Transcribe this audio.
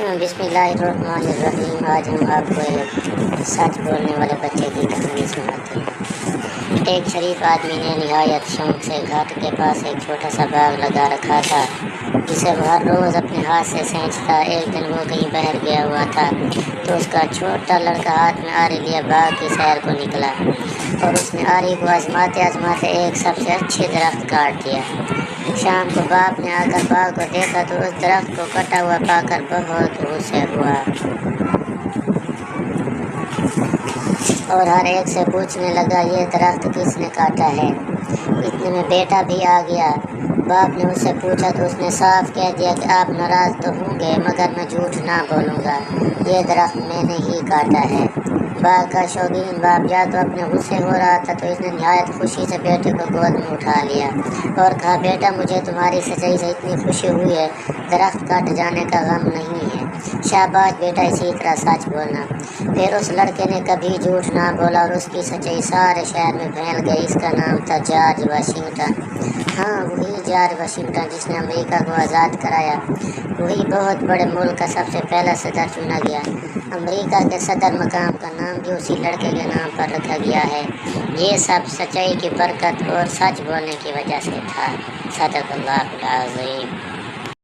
बिस्मिल्लाहिर्रहमानिर्रहीम। आज हम आपको एक सच बोलने वाले बच्चे की कहानी सुनाते हैं। एक शरीफ आदमी ने निहायत शौक से घाट के पास एक छोटा सा बाग लगा रखा था, जिसे वो हर रोज़ अपने हाथ से सींचता। एक दिन वो कहीं बाहर गया हुआ था तो उसका छोटा लड़का हाथ में आरी लिए बाग की सैर को निकला और उसने आरी को आजमाते आजमाते एक सबसे अच्छे दरख्त काट दिया। शाम को बाप ने आकर बाग को देखा तो उस दरख्त को कटा हुआ पाकर बहुत गुस्से हुआ और हर एक से पूछने लगा, ये दरख्त किसने काटा है। इतने में बेटा भी आ गया। बाप ने उससे पूछा तो उसने साफ कह दिया कि आप नाराज़ तो होंगे मगर मैं झूठ ना बोलूँगा, ये दरख्त मैंने ही काटा है। बाग का शौकीन बाप या तो अपने गुस्से हो रहा था तो इसने निहायत खुशी से बेटे को गोद में उठा लिया और कहा, बेटा मुझे तुम्हारी सच्चाई से इतनी खुशी हुई है, दरख्त काट जाने का गम नहीं है। शाबाश बेटा, इसी तरह सच बोलना। फिर उस लड़के ने कभी झूठ ना बोला और उसकी सच्चाई सारे शहर में फैल गई। इसका नाम था जॉर्ज वाशिंगटन। हाँ, वही जॉर्ज वाशिंगटन जिसने अमेरिका को आज़ाद कराया। वही बहुत बड़े मुल्क का सबसे पहला सदर चुना गया। अमेरिका के सदर मकाम का नाम भी उसी लड़के के नाम पर रखा गया है। ये सब सच्चाई की बरकत और सच बोलने की वजह से था। सदक़ल्लाहुल अज़ीम।